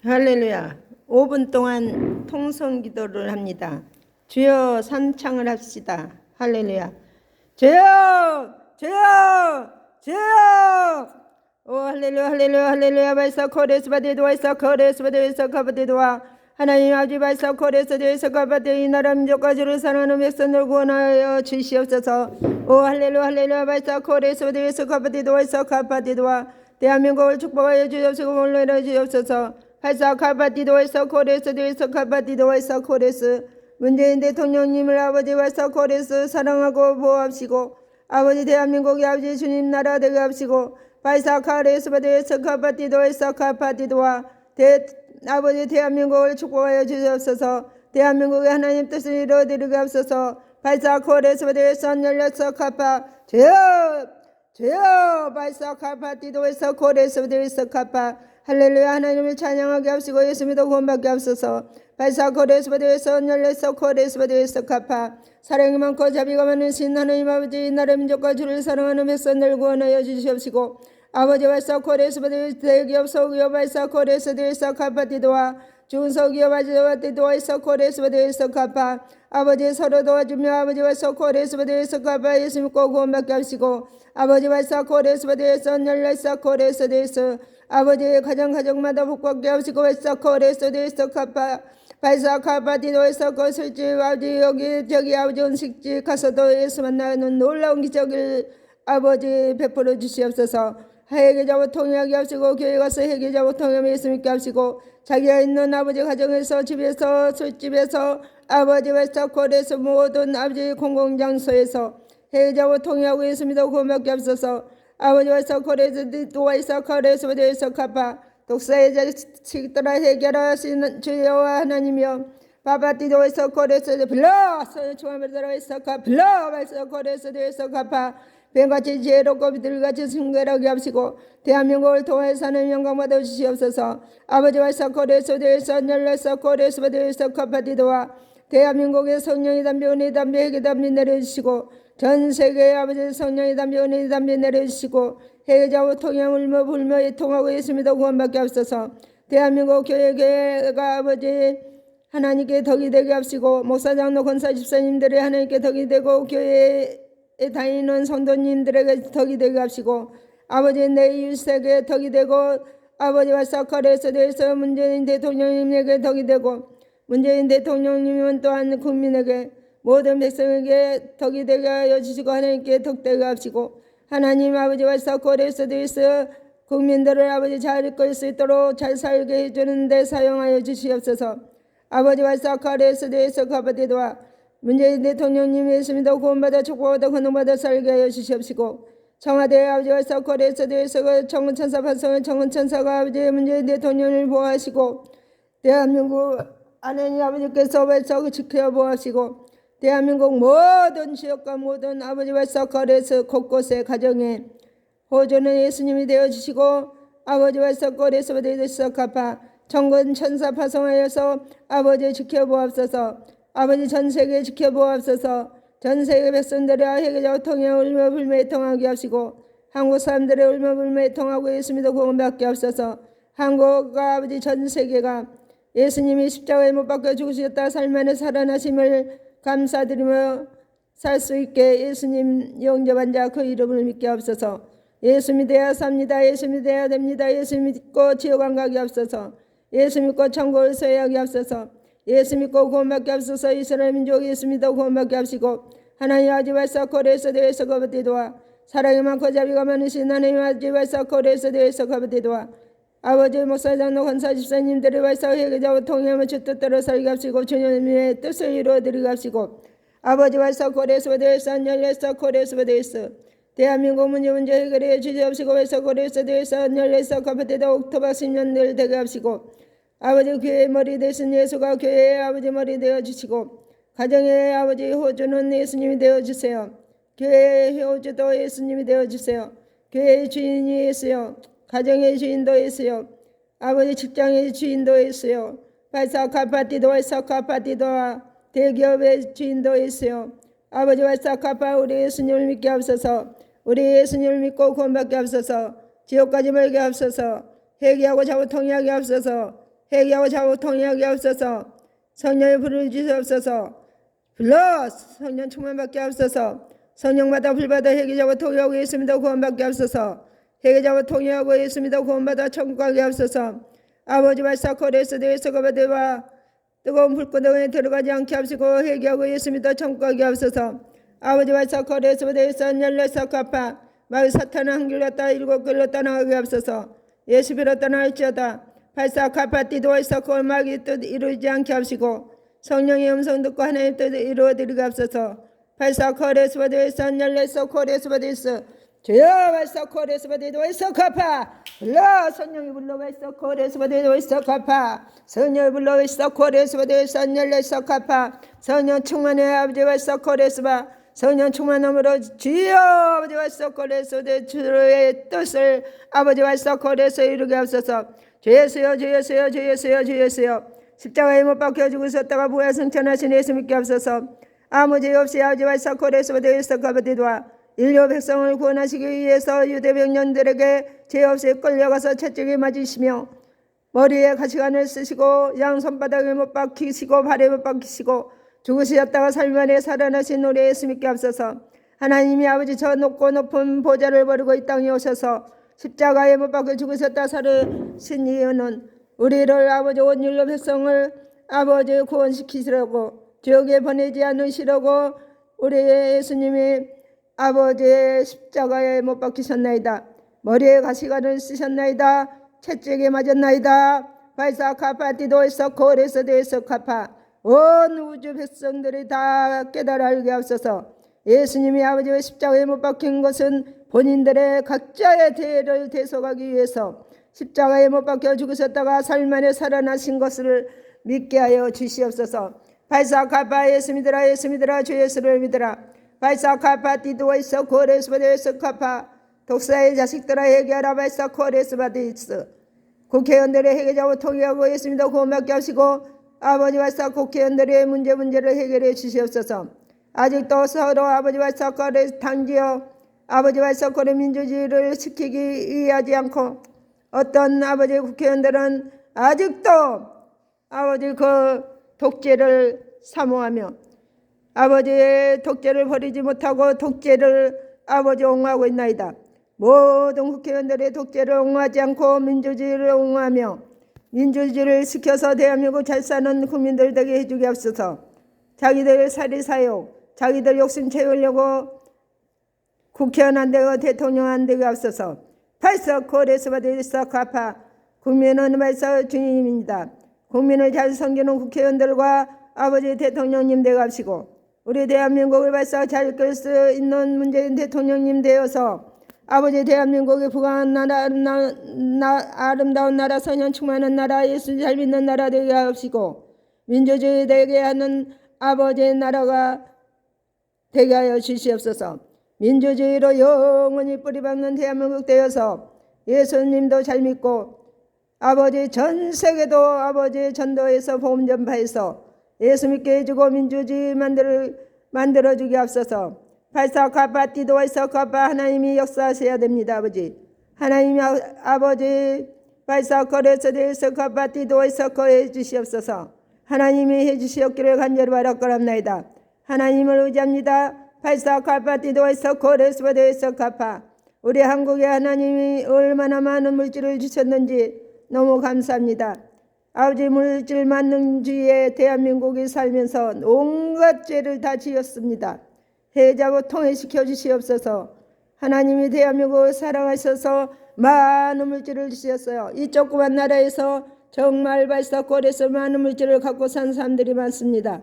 할렐루야. 5분 동안 통성 기도를 합니다. 주여 삼창을 합시다. 할렐루야. 주여, 주여, 주여. 오 할렐루야, 할렐루야, 할렐루야. 발사 코레스 바데도 발사 코레스 바데서 가바데도와 하나님 아버지 발사 코레스 데서 가바데 이 나라 민족과 주를 사랑하는 백성들 구원하여 주시옵소서. 오 할렐루야, 할렐루야. 발사 코레스 바데서 가바데도 발사 가바데도와 대한민국을 축복하여 주옵소서. 올려내 주옵소서. 발사 카바디도에서 코레스 데에서 카바디도에서 코레스 문재인 대통령님을 아버지 발사 코레스 사랑하고 보호합시고 아버지 대한민국의 아버지 주님 나라 되게 합시고 발사 카레스 바데에서 카바디도에서 카바디도와 아버지 대한민국을 축복하여 주시옵소서. 대한민국의 하나님 뜻을 이루어드리게 하옵소서. 발사 코레스 바데에서 열려서 카파 주여 발사 카파디도에서 코레스 바데에서 카파 할렐루야. 하나님을 찬양하게 하시고 예수 믿어 구원받게 하소서. 발사 코레스 바데에서 열려서 코레스 바데에서 카파 사랑이 많고 자비가 많은 신 하나님 아버지 이 나라 민족과 주를 사랑하는 백성들 구원하여 주시옵시고 아버지 발사 코레스 바데에서 대기업 소기업 발사 코레스 바데에서 카파디도와 좋은 소기업 바데에서 코레스 바데에서 카파 아버지 서로 도와주며 아버지 발사 코레스 바데에서 카파 예수 믿고 구원받게 하시고 아버지 발사 코레스 바데에서 열려서 코레스 바데에서 아버지 가정마다 복받게 하시고 발사 코레스 데에서 카파 발사 카파디도에서 거슬지 아버지 여기 저기 아버지 음식집 가서도 예수 만나는 놀라운 기적을 아버지 베풀어 주시옵소서. 회개자와 통역하게 하시고 교회 가서 회개자와 통역하며 예수 믿게 하시고 자기가 있는 아버지 가정에서 집에서 술집에서 아버지 발사 코레스 모든 아버지 공공장소에서 회개자와 통역하고 예수 믿어 구원받게 하소서. 아버지 발사 코레스 도와이사 코레스 바데에서 카파 독사의 자식들아 해결하시는 주여와 하나님이여 바바디도에서 코레스 불러 중앙에서 카 불러 발사 코레스 데에서 카파 뱀같이 지혜롭고 비둘기같이 순결하게 하시고 대한민국을 통해 사는 영광 받아 주시옵소서. 아버지 발사 코레스 데에서 열려서 코레스 바데에서 카파디도와 대한민국의 성령이 담비 은혜 담비 회개 담비 내려주시고 전 세계의 아버지 성령이 담비 은혜 담비 내려주시고 회개자와 통영 울며 불며 이통하고 예수 믿어 구원받게 하옵소서. 대한민국 교회가 아버지 하나님께 덕이 되게 하시고 목사장로 권사 집사님들이 하나님께 덕이 되고 교회에 다니는 성도님들에게 덕이 되게 하시고 아버지 내 이웃에게 덕이 되고 아버지 발사 코레스 데에서 문재인 대통령님에게 덕이 되고 문재인 대통령님은 또한 국민에게 모든 백성에게 덕이 되게 하여 주시고 하나님께 덕되게 하시고 하나님 아버지 발사 코레스 데에서 국민들을 아버지 잘 이끌 수 있도록 잘 살게 해주는 데 사용하여 주시옵소서. 아버지 발사 코레스 데에서 가바디도와 문재인 대통령님 예수 믿어 구원받아 축복받아 건너받아 살게 하여 주시옵시고 청와대 아버지 발사 코레스 데에서 청문천사 발성의 청문천사가 아버지 문재인 대통령을 보호하시고 대한민국 하나님 아버지께서 발사 지켜 보호하시고 대한민국 모든 지역과 모든 아버지 발사 코레스 곳곳에 가정에 호주는 예수님이 되어주시고 아버지 발사 코레스 바데에서 카파 천군 천사 파송하여서 아버지 지켜보옵소서. 아버지 전세계 지켜보옵소서. 전세계 백성들의 회개자와 통해 울며 불매 통하게 하시고 한국 사람들의 울며 불매 통하고 예수 믿어 구원받게 하옵소서. 한국과 아버지 전세계가 예수님이 십자가에 못 박혀 죽으셨다 살만에 살아나심을 감사드리며 살 수 있게 예수님 영접한 자 그 이름을 믿게 하옵소서. 예수 믿어야 삽니다. 예수 믿어야 됩니다. 예수 믿고 지옥 안 가게 하옵소서. 예수 믿고 천국을 소유하게 하옵소서. 예수 믿고 구원받게 하옵소서. 이스라엘 민족 예수 믿어 구원받게 하시고 하나님 아버지 발사 코레스 데에서 가바디도와 사랑이 많고 자비가 많으신 하나님 아버지 발사 코레스 데에서 가바디도와 아버지 목사장로 권사 집사님들의 발사 회개자와 통행하며 주 뜻대로 살게 하시고 주님의 뜻을 이루어드리게 하시고 아버지 발사 코레스 바데에서 열려서 코레스 바데에서 대한민국 문제 해결해 주시옵시고 발사 코레스 데에서 열려서 가바디도 옥토박 10년들 되게 하시고 아버지 교회의 머리 되신 예수가 교회의 아버지 머리 되어주시고 가정의 아버지 호주는 예수님이 되어주세요. 교회의 호주도 예수님이 되어주세요. 교회의 주인이 예수요. 가정의 주인도 예수요. 아버지 직장의 주인도 예수요. 발사 카파티도 발사 카파티도와 대기업의 주인도 예수요. 아버지 발사 카파 우리 예수님을 믿게 하옵소서. 우리 예수님을 믿고 구원받게 하옵소서. 지옥까지 멀게 하옵소서. 회개하고 자고 통회하게 하옵소서. 회개하고 자고 통일하게 하옵소서. 성령의 불을 주시옵소서. 불러 성령 충만받게 하옵소서. 성령받아 불받아 회개자고 통일하고 예수님도 구원받게 하옵소서. 회개자고 통일하고 예수님도 구원받아 천국 가게 하옵소서. 아버지 말사 거리에서 내에서 거바되와 뜨거운 불꽃에 들어가지 않게 하시고 회개하고 예수님도 천국 가게 하옵소서. 아버지 말사 거리에서 내에서 열려서 갚아 마을 사탄은 한 길로 따 일곱 길로 떠나가게 하옵소서. 예수 비로 떠날지어다. 발사 갚아 띠도에서 골마기 뜻 이루지 않게 하시고 성령의 음성 듣고 하나님 뜻 이루어드리게 하옵소서. 발사 거리에서 내에서 열려서 거리에서 내에서 주여 발사 거리에서 내에서 갚아 불러 성령이 불러 발사 거리에서 내에서 갚아 성령이 불러 발사 거리에서 내에서 열려서 갚아 성령 충만해 아버지 발사 거리에서 성령 충만함으로 주여 아버지 발사 거리에서 내 주의 뜻을 아버지 발사 거리에서 이루게 하옵소서. 주 예수여 주 예수여 주 예수여 주 예수여 십자가에 못 박혀 죽으셨다가 부활 승천하신 예수 믿게 하옵소서. 아무 죄 없이 아버지 발사 거리에서 내에서 갚아되도록 인류 백성을 구원하시기 위해서 유대 백년들에게 죄 없이 끌려가서 채찍에 맞으시며 머리에 가시관을 쓰시고 양손바닥에 못 박히시고 발에 못 박히시고 죽으셨다가 3일 만에 살아나신 우리 예수 믿게 하옵소서. 하나님이 아버지 저 높고 높은 보좌를 버리고 이 땅에 오셔서 십자가에 못 박혀 죽으셨다 살으신 이유는 우리를 아버지 온 인류 백성을 아버지 구원시키시려고 지옥에 보내지 않으시려고 우리 예수님이 아버지의 십자가에 못 박히셨나이다. 머리에 가시관을 쓰셨나이다. 채찍에 맞았나이다. 발사 카파티도에서 고레서 데에서 카파 온 우주 백성들이 다 깨달아 알게 하옵소서. 예수님이 아버지의 십자가에 못 박힌 것은 본인들의 각자의 죄를 대속하기 위해서 십자가에 못 박혀 죽으셨다가 3일 만에 살아나신 것을 믿게 하여 주시옵소서. 발사 카파 예수 믿으라 예수 믿으라 주 예수를 믿으라. 발사 카파 디도에서 고레스 바데에서 카파 독사의 자식들아 회개하라. 발사 고레스 바데에서 국회의원들의 회개자고 통일하고 예수님도 구원받게 하시고 아버지 발사 국회의원들의 문제를 해결해 주시옵소서. 아직도 서로 아버지 발사 거래 단지어 아버지 발사 거래 민주주의를 지키기 위하지 않고 어떤 아버지 국회의원들은 아직도 아버지 그 독재를 사모하며 아버지의 독재를 버리지 못하고 독재를 아버지 옹호하고 있나이다. 모든 국회의원들의 독재를 옹호하지 않고 민주주의를 옹호하며 민주주의를 지켜서 대한민국 잘 사는 국민들 되게 해주게 하옵소서. 자기들 사리사욕 자기들 욕심 채우려고 국회의원 안 되고 대통령 안 되게 하옵소서. 발사 고레스 바데리사 카파 국민은 발사 주님입니다. 국민을 잘 섬기는 국회의원들과 아버지 대통령님 되게 하시고 우리 대한민국을 발사 잘 끌 수 있는 문재인 대통령님 되어서 아버지 대한민국의 부강한 나라 아름다운 나라 선한 충만한 나라 예수 잘 믿는 나라 되게 하옵시고 민주주의 되게 하는 아버지의 나라가 되게 하여 주시옵소서. 민주주의로 영원히 뿌리박는 대한민국 되어서 예수님도 잘 믿고 아버지 전 세계도 아버지 전도해서 복음 전파해서 예수 믿게 해주고 민주주의 만들어주게 앞서서 발사 카파티도에서 카파 하나님이 역사하셔야 됩니다. 아버지 하나님이 아버지 발사 거래서 대해서 카파티도에서 거해 주시옵소서. 하나님이 해주시옵기를 간절히 바라옵나이다. 하나님을 의지합니다. 발사 카파티도에서 거래서 대해서 카파 우리 한국에 하나님이 얼마나 많은 물질을 주셨는지 너무 감사합니다. 아버지 물질 만능주의에 대한민국이 살면서 온갖 죄를 다 지었습니다. 해자고 통일시켜 주시옵소서. 하나님이 대한민국을 사랑하셔서 많은 물질을 주셨어요. 이 조그만 나라에서 정말 발사골에서 많은 물질을 갖고 산 사람들이 많습니다.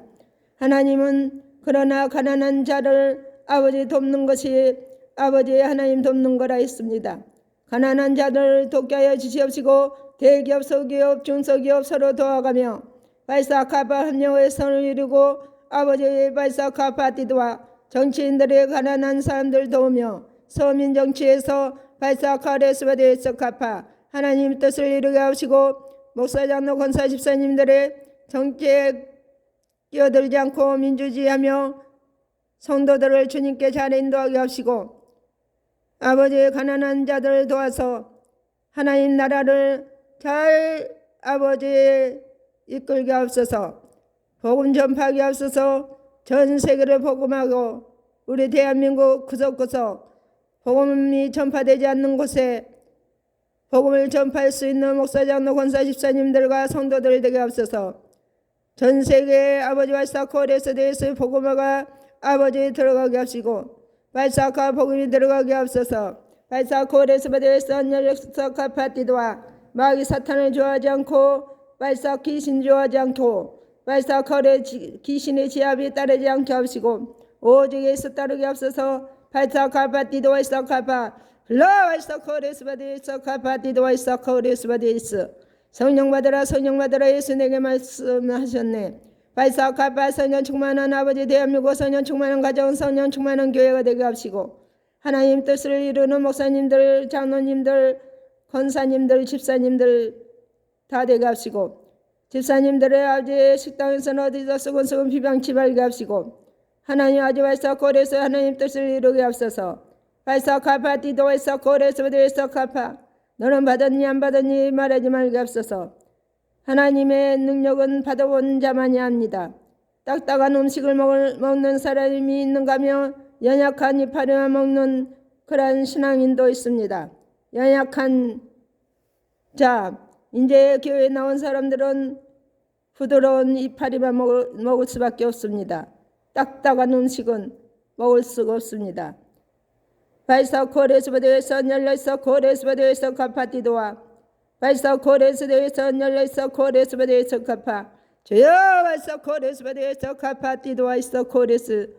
하나님은 그러나 가난한 자를 아버지 돕는 것이 아버지의 하나님 돕는 거라 했습니다. 가난한 자들을 돕게 하여 주시옵시고 대기업, 소기업, 중소기업 서로 도와가며 발사카파 협력의 선을 이루고 아버지의 발사카파티드와 정치인들의 가난한 사람들 도우며 서민 정치에서 발사카레스바데에서 카파 하나님 뜻을 이루게 하시고 목사, 장로, 권사, 집사님들의 정치에 끼어들지 않고 민주주의하며 성도들을 주님께 잘 인도하게 하시고 아버지의 가난한 자들을 도와서 하나님 나라를 잘 아버지 이끌게 하옵소서. 복음 전파하게 하옵소서. 전 세계를 복음하고 우리 대한민국 구석구석 복음이 전파되지 않는 곳에 복음을 전파할 수 있는 목사, 장로, 권사, 집사님들과 성도들 되게 하옵소서. 전 세계 아버지와 사코레스 대해서 복음화가 아버지 들어가게 하시고 발사카 복음이 들어가게 하옵소서. 발사코레스 대해서 언열력사카 파티도와 마귀 사탄을 좋아하지 않고 발사 귀신 좋아하지 않고 발사코레 귀신의 지압이 따르지 않게 하시고 오직 예수 따르게 하옵소서. 발사카 파티도와 사카파 라이사코레스 바데이스 카파티도와이사 코레스 바데이스 성령 받으라 성령 받으라 예수 내게 말씀하셨네. 발사 카파 성령 충만한 아버지 대한민국 성령 충만한 가정 성령 충만한 교회가 되게 하시고 하나님 뜻을 이루는 목사님들 장로님들 권사님들 집사님들 다 되게 하시고 집사님들의 아버지 식당에서는 어디서 수근수근 비방치 말게 하시고 하나님 아버지 발사 코레스 하나님 뜻을 이루게 하옵소서. 발사 카파 디도에서 고레스베드에서 카파 너는 받았니 안 받았니 말하지 말게 하옵소서. 하나님의 능력은 받아본 자만이 합니다. 딱딱한 음식을 먹는 사람이 있는가 하면 연약한 이파리만 먹는 그런 신앙인도 있습니다. 연약한 자 이제 교회에 나온 사람들은 부드러운 이파리만 먹을 수밖에 없습니다. 딱딱한 음식은 먹을 수가 없습니다. 발사 코레스바데에서 열려서 코레스바데에서 카파티도와 발사 코레스바데에서 열려서 코레스바데에서 카파 주여 발사 코레스바데에서 카파티도와 있어 코레스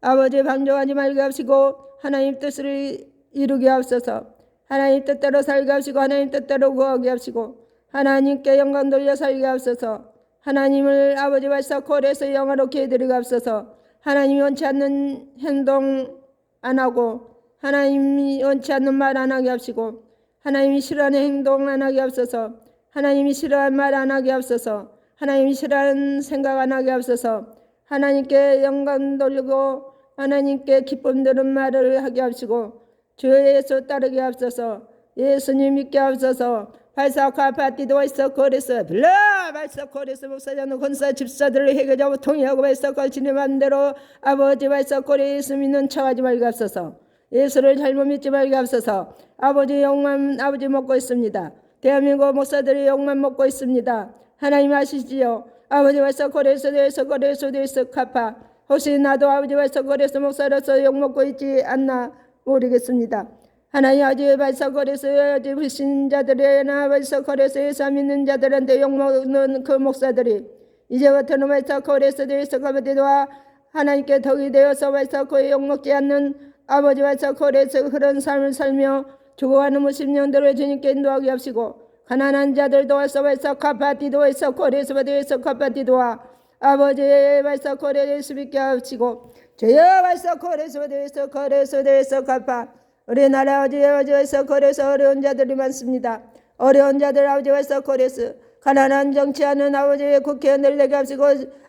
아버지 방종하지 말게 하시고 하나님 뜻을 이루게 하옵소서. 하나님 뜻대로 살게 하시고 하나님 뜻대로 구하게 하시고 하나님께 영광 돌려 살게 하옵소서. 하나님을 아버지 발사 코레스 영화롭게 해드리게 하옵소서. 하나님이 원치 않는 행동 안 하고 하나님이 원치 않는 말 안 하게 하시고 하나님이 싫어하는 행동 안 하게 하옵소서. 하나님이 싫어하는 말 안 하게 하옵소서. 하나님이 싫어하는 생각 안 하게 하옵소서. 하나님께 영광 돌리고 하나님께 기쁨 드는 말을 하게 하시고 주 예수 따르게 하옵소서. 예수님 믿게 하옵소서. 발사카 파티도 있어 거래서 불러 발사 거래서 목사자는 권사 집사들을 해결하고 통일하고 발사 걸치는 맘대로 아버지 발사 거래 예수 믿는 척하지 말게 하옵소서. 예수를 잘못 믿지 말게 하옵소서. 아버지 욕만 아버지 먹고 있습니다. 대한민국 목사들이 욕만 먹고 있습니다. 하나님 아시지요. 아버지 발사 거래서 대해서 거래서 대해서 카파 혹시 나도 아버지 발사 거래서 목사로서 욕 먹고 있지 않나 모르겠습니다. 하나님 아버지 발사 거래서 아버지 불신자들이나 발사 거래서 예수 믿는 자들한테 욕 먹는 그 목사들이 이제부터는 발사 거래서 대해서 가버디도와 하나님께 덕이 되어서 발사 거에 욕 먹지 않는 아버지 발사 거래서 그런 삶을 살며 죽어가는 무심령들을 주님께 인도하게 하시고 가난한 자들 도와서 발사 카파티도에서 거래서 받아서 카파티도와 아버지 발사 거래서 믿게 하시고 주여 발사 거래서 받아서 거래서 대해서 카파 우리나라 아버지에서 거래서 어려운 자들이 많습니다. 어려운 자들 아버지 발사 거래서 가난한 정치하는 아버지의 국회의원들 되게 하시고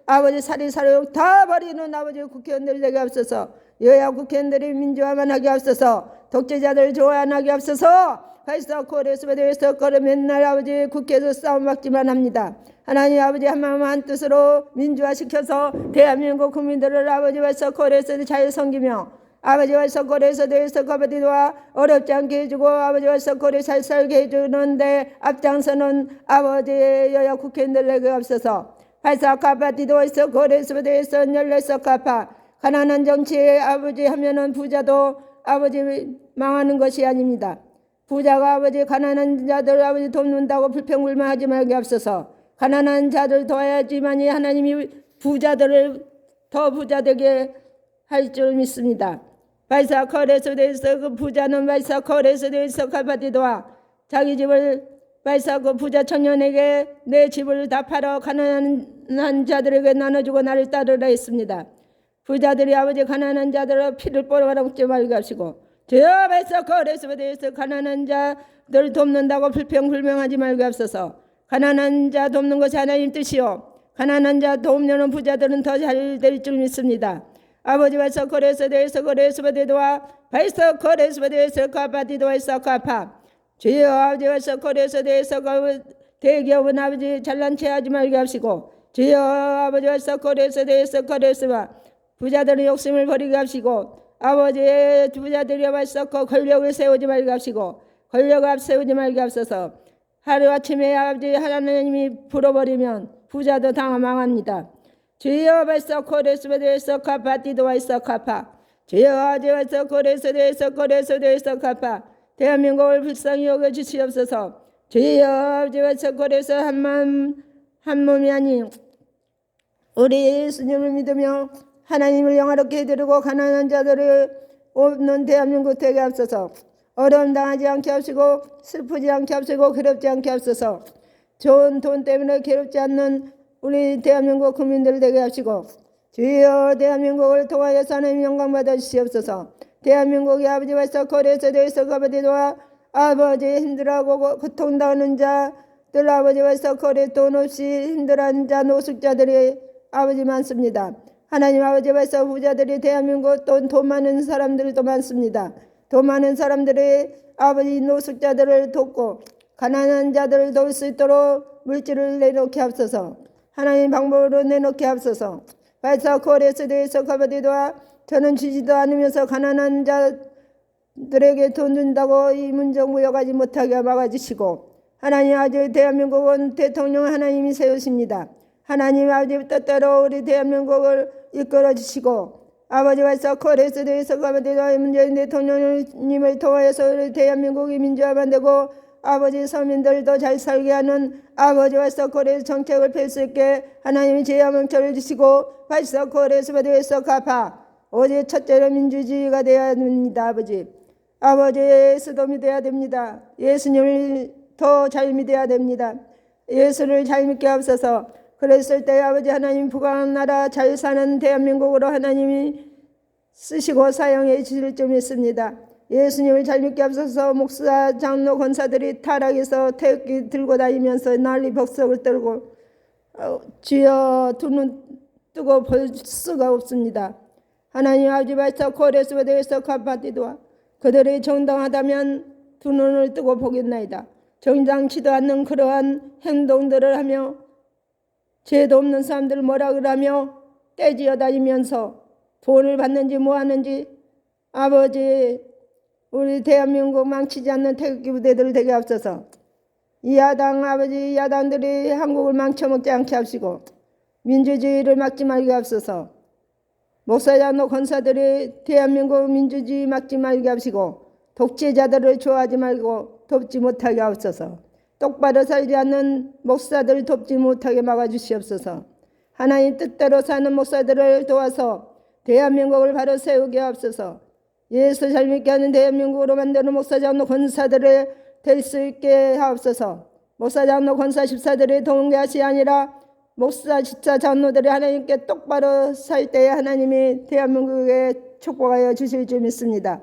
아버지 살인사욕 다 버리는 아버지 국회의원들 되게 하옵소서. 여야 국회의원들이 민주화만 하게 하옵소서. 독재자들 좋아 안 하게 하옵소서. 발사 코레스에 대해서 거래 맨날 아버지 국회에서 싸움받기만 합니다. 하나님 아버지 한 마음 한 뜻으로 민주화시켜서 대한민국 국민들을 아버지 발사 코레스에 잘 섬기며 아버지 발사 코레스에 대해서 가버디와 어렵지 않게 해주고 아버지 발사 코레 잘 살게 해주는데 앞장서는 아버지의 여야 국회의원들에게 없어서 발사 카파티도 있어 코레스에 대해서 열려서 카파 가난한 정치에 아버지 하면은 부자도 아버지 망하는 것이 아닙니다. 부자가 아버지 가난한 자들 아버지 돕는다고 불평불만하지 말게 앞서서 가난한 자들 도와야지만이 하나님이 부자들을 더 부자되게 할 줄 믿습니다. 발사 거래소 대해서 그 부자는 발사 거래소 대해서 가파디도와 자기 집을 발사 그 부자 청년에게 내 집을 다 팔아 가난한 자들에게 나눠주고 나를 따르라 했습니다. 부자들이 아버지 가난한 자들을 피를 뽑아먹지 말게 하시고 주여 발사 거래소에 대해서 가난한 자들 돕는다고 불평불명하지 말게 하옵소서. 가난한 자 돕는 것이 하나님 뜻이요 가난한 자 돕는 부자들은 더 잘 될 줄 믿습니다. 아버지 발사 거래소에 대해서 거래소에 대도와 발사 거래소에 대해서 카파디도에서 카파 주여 아버지 발사 거래소에 대해서 대기업은 아버지 잘난 체 하지 말게 하시고 주여 아버지와 서코레스 대해서 코레스와 부자들은 욕심을 버리게 하시고 아버지의 부자들이 와서코 권력을 세우지 말게 하시고 권력을 앞세우지 말게 하소서. 하루아침에 아버지 하나님이 불어버리면 부자도 당황합니다. 주여 발서 코레스에 대해서 카파 디도와 있어 카파 주여 아버지와서 코레스에 대해서 코레스에 대해서 카파 대한민국을 불쌍히 여겨주시옵소서. 주여 아버지와서 코레스 한 몸이 아닌 우리 예수님을 믿으며 하나님을 영화롭게 해드리고 가난한 자들을 없는 대한민국 되게 하소서. 어려움 당하지 않게 하시고 슬프지 않게 하시고 괴롭지 않게 하소서. 좋은 돈 때문에 괴롭지 않는 우리 대한민국 국민들 되게 하시고 주여 대한민국을 통하여서 하나님 영광 받아 주시옵소서. 대한민국의 아버지와 서코레스 대해서 아버지와 아버지 힘들어하고 고통당하는 자들 아버지와 서코레 돈 없이 힘들어하는 자 노숙자들이 아버지 많습니다. 하나님 아버지와서 부자들이 대한민국 또 돈 많은 사람들도 많습니다. 돈 많은 사람들이 아버지 노숙자들을 돕고 가난한 자들을 도울 수 있도록 물질을 내놓게 하옵소서. 하나님 방법으로 내놓게 하옵소서. 발사 코레스 대해서 가버디도와 저는 주지도 않으면서 가난한 자들에게 돈 준다고 이 문정부 여가지 못하게 막아주시고 하나님 아버지 대한민국은 대통령 하나님이 세우십니다. 하나님 아버지 뜻대로 우리 대한민국을 이끌어 주시고 아버지와 서코레스 대해서 가버디도와 문재인 대통령님을 통하여서 우리 대한민국이 민주화만 되고 아버지 서민들도 잘 살게 하는 아버지와 서코레스 정책을 펼 수 있게 하나님이 지혜와 명철을 주시고 발서코레스에 대해서 갚아 오직 첫째로 민주주의가 되어야 됩니다. 아버지의 수dom이 되어야 됩니다. 예수님을 더 잘 믿어야 됩니다. 예수를 잘 믿게 하옵소서. 그랬을 때 아버지 하나님 부강한 나라 잘 사는 대한민국으로 하나님이 쓰시고 사용해 주실 줄 믿습니다. 예수님을 잘 믿게 하옵소서. 목사 장로 권사들이 타락해서 태극기 들고 다니면서 난리 벅석을 떨고 주여 두 눈 뜨고 볼 수가 없습니다. 하나님 아버지 발사 코레스에 대해서 갚아디도와 그들이 정당하다면 두 눈을 뜨고 보겠나이다. 정당치도 않는 그러한 행동들을 하며 죄도 없는 사람들을 뭐라 그러며 떼지어 다니면서 돈을 받는지 뭐 하는지 아버지 우리 대한민국 망치지 않는 태극기 부대들 되게 하옵소서. 이 야당 아버지 야당들이 한국을 망쳐먹지 않게 하시고 민주주의를 막지 말게 하옵소서. 목사장로 권사들이 대한민국 민주주의 막지 말게 하시고 독재자들을 좋아하지 말고 돕지 못하게 하옵소서. 똑바로 살지 않는 목사들을 돕지 못하게 막아주시옵소서. 하나님 뜻대로 사는 목사들을 도와서 대한민국을 바로 세우게 하옵소서. 예수 잘 믿게 하는 대한민국으로 만드는 목사장로 권사들을 될 수 있게 하옵소서. 목사장로 권사 집사들이 도운 것이 아니라 목사 집사 장로들이 하나님께 똑바로 살 때에 하나님이 대한민국에 축복하여 주실 줄 믿습니다.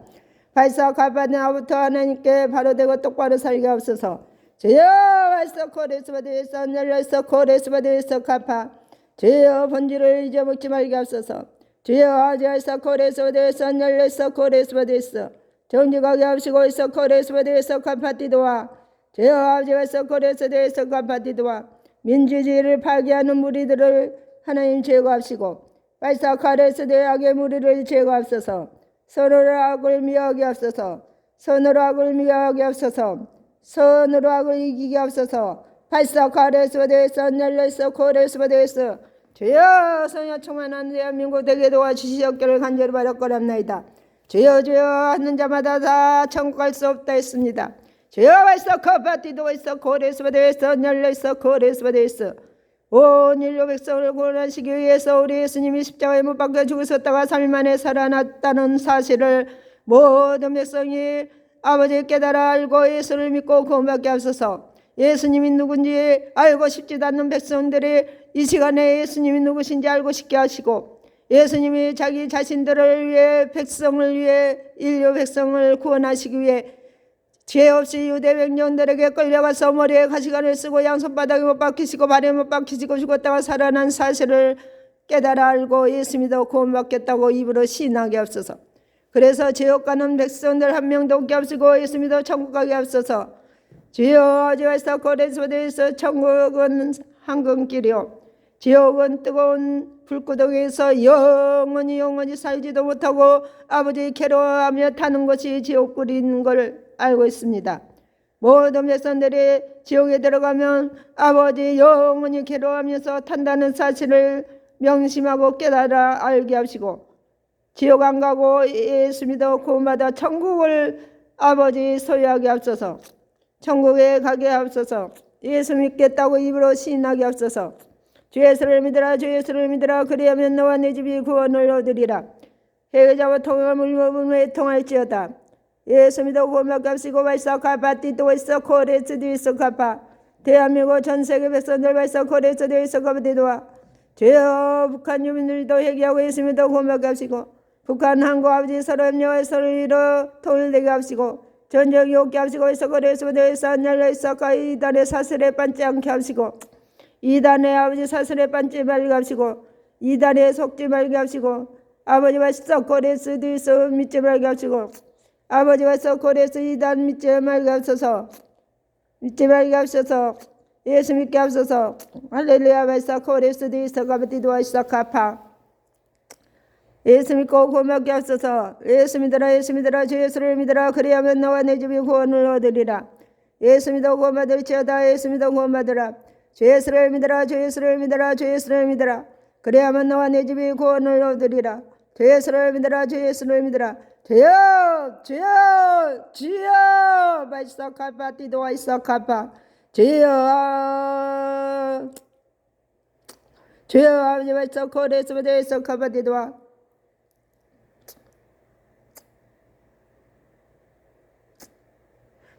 발사 가바나부터 하나님께 바로 되고 똑바로 살게 하옵소서. 주여 발사 코레스바드에서 열려서 코레스바드에서 갚아 주여 본질을 잊어먹지 말게 하옵소서. 주여 아지아서 코레스바드에서 열려서 코레스바드에서 정직하게 하시고 있어 코레스바드에서 갚아띠도와 주여 아지아서 코레스바드에서 갚아띠도와 민주주의를 파괴하는 무리들을 하나님 제거하시고 발사 카레스대 악의 무리를 제거하옵소서. 선으로 악을 미워하게 하옵소서. 선으로 악을 미워하게 하옵소서. 선으로 악을 이기게 하옵소서. 발사 카레스에 대해서 열려서 코레스에 대해서 주여 성령 충만한 대한민국 되게 도와주시옵기를 간절히 바라옵나이다. 주여 주여 하는 자마다 다 천국 갈 수 없다 했습니다. 주여 발사 카파티도 있어 코레스에 대해서 열려서 코레스에 대해서 온 인류 백성을 구원하시기 위해서 우리 예수님이 십자가에 못 박혀 죽으셨다가 3일 만에 살아났다는 사실을 모든 백성이 아버지 깨달아 알고 예수를 믿고 구원받게 하소서. 예수님이 누군지 알고 싶지도 않는 백성들이 이 시간에 예수님이 누구신지 알고 싶게 하시고 예수님이 자기 자신들을 위해 백성을 위해 인류 백성을 구원하시기 위해 죄 없이 유대 백령들에게 끌려가서 머리에 가시관을 쓰고 양손바닥에 못 박히시고 발에 못 박히시고 죽었다가 살아난 사실을 깨달아 알고 예수 믿어 구원받겠다고 입으로 시인하게 하옵소서. 그래서 지옥 가는 백성들 한 명도 없게 하시고 예수 믿어 천국 가게 하옵소서. 주여 아버지와서 고레스바되어서 천국은 황금길이요 지옥은 뜨거운 불구덩이에서 영원히 살지도 못하고 아버지 괴로워하며 타는 것이 지옥불인 걸 알고 있습니다. 모든 백성들이 지옥에 들어가면 아버지 영원히 괴로워하면서 탄다는 사실을 명심하고 깨달아 알게 하시고 지옥 안 가고 예수 믿어 구원받아 천국을 아버지 소유하게 하옵소서. 천국에 가게 하옵소서. 예수 믿겠다고 입으로 시인하게 하옵소서. 주 예수를 믿으라 주 예수를 믿으라 그리하면 너와 내 집이 구원을 얻으리라. 해자와 통함을 먹음에 통할지어다. 예수 믿어 구원받게 하시고 발사 가파띠 또 있어 코레스 디서 가파 대한민국 전세계 백성들 발사 코레스 디서 가파띠도와 주여 북한 유민들도 회개하고 예수 믿어 구원받게 하시고 북한 한국 아버지 서로 협력하여 서로 이뤄 통일되게 하시고 전쟁이 없게 하시고 있어 코레스 디서 열려있어 이단의 사슬에 빤지 않게 하시고 이단의 아버지 사슬에 빤지 말게 하시고 이단에 속지 말게 하시고 아버지와 썩거레스 디서 믿지 말게 하시고 아버지와 썩거레스 이단 믿지 말게 하소서. 믿지 말게 하소서. 예수 믿게 하소서. 할렐루야 발사 코레스 디서 가바디도와 시작하파 예수 믿고 구원받게 하소서. 예수 믿으라 예수 믿으라 주 예수를 믿으라 그리하면 너와 내 집이 구원을 얻으리라. 예수 믿어 구원받을지어다. 예수 믿어 구원받으라. 주 예수를 믿으라 주 예수를 믿으라 주 예수를 믿으라 그리하면 너와 내 집이 구원을 얻으리라. 주 예수를 믿으라 주 예수를 믿으라 주여 주여 주여 바이사카파티도와 이사카파 주여 주여 아버지 바이사코레스바데 이사카파티도와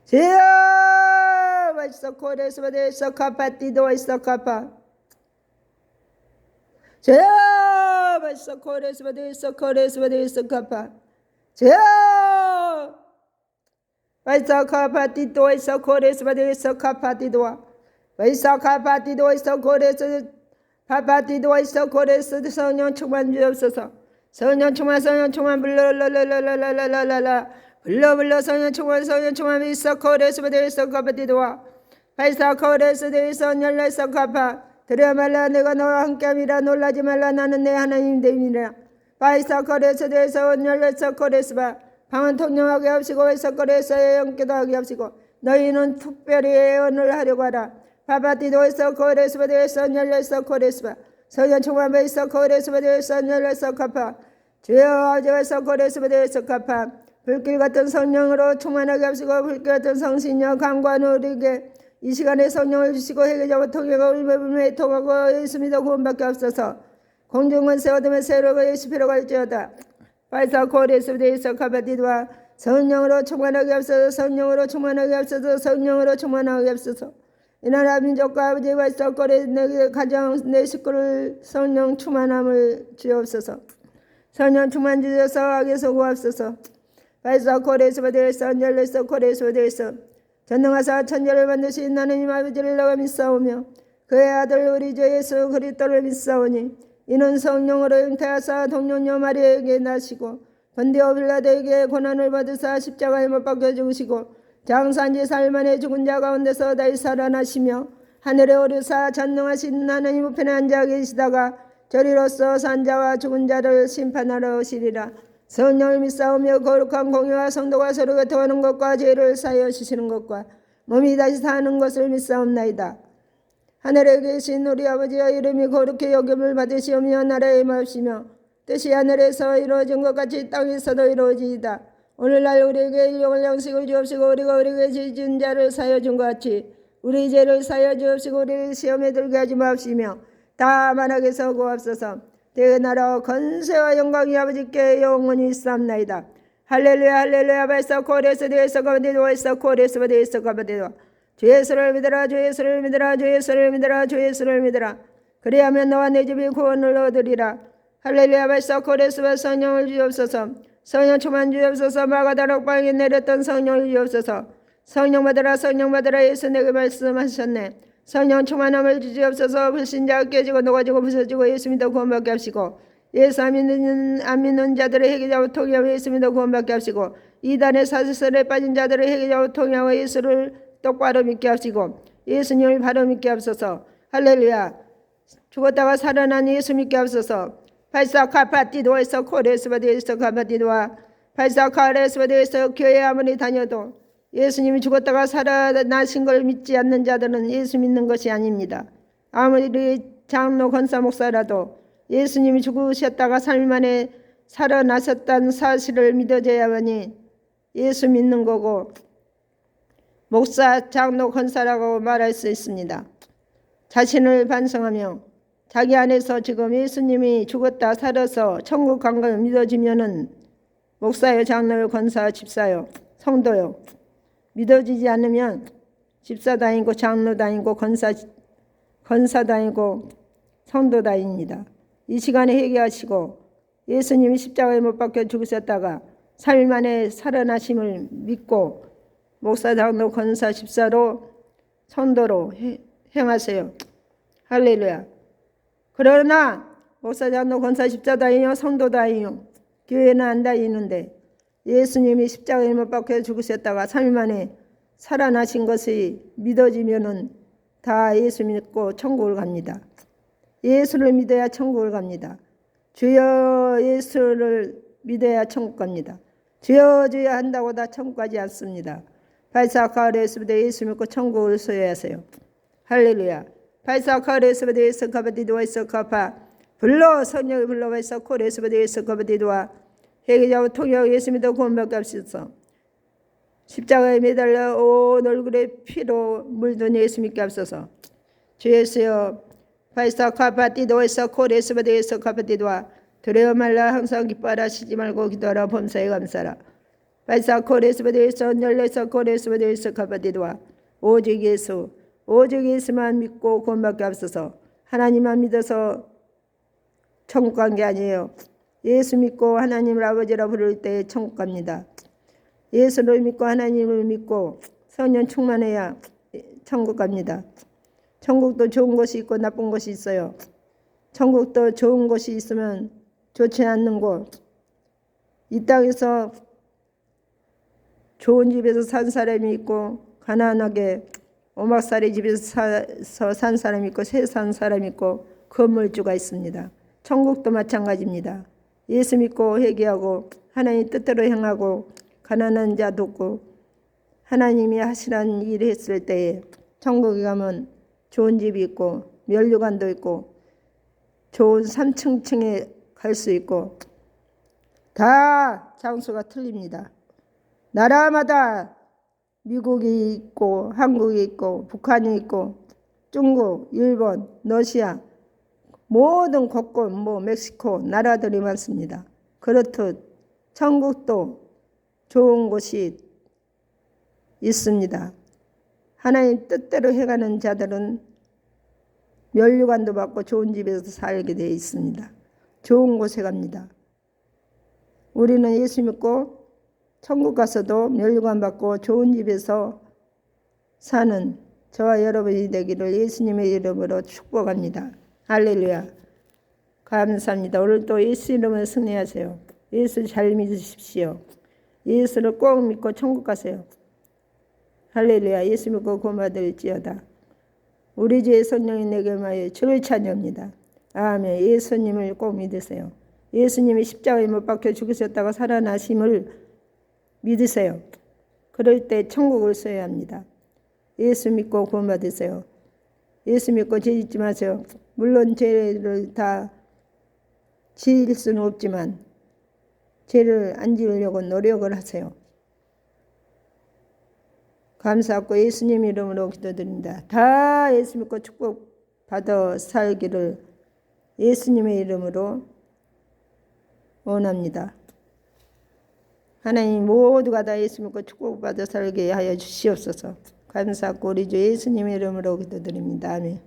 주여 바이사코레스바데 이사카파티도와 이사카파 주여 바이사코레스바데 이사코레스바데 이사카파 주여 바이사카파티도 이사코레스바데 이사카파티도와 바이사카파티도 이사코레스 파파티도 이사코레스 성령 충만 주옵소서. 성령 충만 불러 성령 충만 이사코레스바데 이사카파티도와 바이사코레스데 이사열라 이사카파 들여 말라 내가 너와 함께함이라 놀라지 말라 나는 내 하나님 됨이라. 바이사코레스데에서 온열레사코레스바 방언 통용하게 하시고 바이사코레스에 영기도 하게 하시고 너희는 특별히 예언을 하려고 하라. 바바티도에서 코레스바데에서 온열레사코레스바 성령 충만 바이사코레스바데에서 온열레사카파 주여 아버지에서 코레스바데에서 카파 불길 같은 성령으로 충만하게 하시고 불길 같은 성신여 강구하는 우리에게 이 시간에 성령을 주시고 회개자와 통역을 울매불매 통하고 예수 믿어 구원받게 하옵소서. 공중은 새 어둠에 새로가 예수 피로 갈지어다. 바이사 코레스데이서 카바디도와 성령으로 충만하게 하옵소서. 성령으로 충만하게 하옵소서. 성령으로 충만하게 하옵소서. 이 나라 민족과 아버지 바이사 코레 내 가정 내 식구를 성령 충만함을 주옵소서. 성령 충만 주셔서 악에서 구하옵소서. 바이사 코레스데이서 열레서 코레스데이서 전능하사 천지를 만드신 하나님 아버지를 내가 믿사오며 그의 아들 우리 주 예수 그리스도를 믿사오니 이는 성령으로 잉태하사 동료녀 마리아에게 나시고 본디오 빌라도에게 고난을 받으사 십자가에 못 박혀 죽으시고 장사한지 살만에 죽은 자 가운데서 다시 살아나시며 하늘에 오르사 전능하신 하나님 우편에 앉아 계시다가 저리로서 산 자와 죽은 자를 심판하러 오시리라. 성령을 믿사오며 거룩한 공의와 성도가 서로 교통하는 것과 죄를 사하여 주시는 것과 몸이 다시 사는 것을 믿사옵나이다. 하늘에 계신 우리 아버지여 이름이 거룩히 여김을 받으시오며 나라에 임하시며 뜻이 하늘에서 이루어진 것 같이 땅에서도 이루어지이다. 오늘날 우리에게 일용할 양식을 주옵시고 우리가 우리에게 지은 자를 사하여 준 것 같이 우리 죄를 사하여 주옵시고 우리를 시험에 들게 하지 마옵시며 다만 악에서 구하옵소서. 내 나라 건세와 영광이 아버지께 영원히 있사옵나이다. 할렐루야 할렐루야 발사 코레스 데에서 가바디도 에서 코레스 바데에서 가바디도 주 예수를 믿으라 주 예수를 믿으라 주 예수를 믿으라 주 예수를 믿으라 그리하면 너와 내 집이 구원을 얻으리라. 할렐루야 발사 코레스바 성령을 주옵소서. 성령 충만 주옵소서. 마가다락 옥방에 내렸던 성령을 주옵소서. 성령 받으라 성령 받으라 예수 내게 말씀하셨네. 성령 충만함을 주시옵소서. 불신자가 깨지고 녹아지고 부서지고 예수 믿어 구원받게 하시고 예수 안 믿는 자들의 회개자와 통회하여 예수 믿어 구원받게 하시고 이단의 사슬에 빠진 자들의 회개자와 통회하여 예수를 똑바로 믿게 하시고 예수님을 바로 믿게 하소서. 할렐루야. 죽었다가 살아난 예수 믿게 하소서. 발사카파티도에서 코레스바디에서 가파티도와 발사카레스바디에서 교회 아무리 다녀도 예수님이 죽었다가 살아나신 걸 믿지 않는 자들은 예수 믿는 것이 아닙니다. 아무리 장로 권사 목사라도 예수님이 죽으셨다가 3일 만에 살아나셨다는 사실을 믿어줘야만이 예수 믿는 거고 목사, 장로, 권사라고 말할 수 있습니다. 자신을 반성하며 자기 안에서 지금 예수님이 죽었다 살아서 천국 간 걸 믿어지면은 목사요, 장로요, 권사요, 집사요, 성도요. 믿어지지 않으면 집사 다니고 장로 다니고 권사 다니고 성도 다닙니다. 이 시간에 회개하시고 예수님이 십자가에 못 박혀 죽으셨다가 3일 만에 살아나심을 믿고 목사, 장로, 권사, 집사로 성도로 행하세요. 할렐루야. 그러나 목사, 장로, 권사, 집사 다니요 성도 다니요 교회는 안 다니는데 예수님이 십자가에 못 박혀 죽으셨다가 3일 만에 살아나신 것이 믿어지면은 다 예수 믿고 천국을 갑니다. 예수를 믿어야 천국을 갑니다. 주여 예수를 믿어야 천국 갑니다. 주여 주여 한다고 다 천국 가지 않습니다. 발사카레스부터 예수 믿고 천국을 소유하세요. 할렐루야. 발사카레스부터 예수 가바디도와 예수 가파 불러 성령이 불러와 예수 코레스부터 예수 가바디도와 회개자와 통역 예수 믿어 구원받게 하시소서. 십자가에 매달려 온 얼굴에 피로 물든 예수 믿게 하소서. 주 예수여 발사카파티도에서 코레스부터 카파티도와 두려워 말라 항상 기뻐하라 쉬지 말고 기도하라 범사에 감사라. 발사 코레스부터 열려서 코레스부터 카파티도와 오직 예수만 믿고 구원받게 하소서. 하나님만 믿어서 천국 간 게 아니에요. 예수 믿고 하나님을 아버지라 부를 때 천국 갑니다. 예수를 믿고 하나님을 믿고 성령 충만해야 천국 갑니다. 천국도 좋은 것이 있고 나쁜 것이 있어요. 천국도 좋은 것이 있으면 좋지 않는 곳. 이 땅에서 좋은 집에서 산 사람이 있고 가난하게 오막살이 집에서 산 사람이 있고 새 산 사람이 있고 건물주가 있습니다. 천국도 마찬가지입니다. 예수 믿고 회개하고 하나님 뜻대로 행하고 가난한 자 돕고 하나님이 하시라는 일을 했을 때에 천국에 가면 좋은 집이 있고 면류관도 있고 좋은 3층층에 갈 수 있고 다 장소가 틀립니다. 나라마다 미국이 있고 한국이 있고 북한이 있고 중국, 일본, 러시아 모든 곳곳 멕시코 나라들이 많습니다. 그렇듯 천국도 좋은 곳이 있습니다. 하나님 뜻대로 행하는 자들은 면류관도 받고 좋은 집에서 살게 되어 있습니다. 좋은 곳에 갑니다. 우리는 예수 믿고 천국 가서도 면류관 받고 좋은 집에서 사는 저와 여러분이 되기를 예수님의 이름으로 축복합니다. 할렐루야. 감사합니다. 오늘 또 예수 이름으로 승리하세요. 예수 잘 믿으십시오. 예수를 꼭 믿고 천국 가세요. 할렐루야. 예수 믿고 구원받을지어다. 우리 주의 성령이 내게 마여 주를 찬양합니다. 아멘. 예수님을 꼭 믿으세요. 예수님이 십자가에 못 박혀 죽으셨다가 살아나심을 믿으세요. 그럴 때 천국을 소유합니다. 예수 믿고 구원받으세요. 예수 믿고 죄 짓지 마세요. 물론 죄를 다 지을 수는 없지만 죄를 안 지으려고 노력을 하세요. 감사하고 예수님 이름으로 기도드립니다. 다 예수 믿고 축복받아 살기를 예수님의 이름으로 원합니다. 하나님 모두가 다 예수 믿고 축복받아 살게 하여 주시옵소서. 감사하고 우리 주 예수님의 이름으로 기도드립니다. 아멘.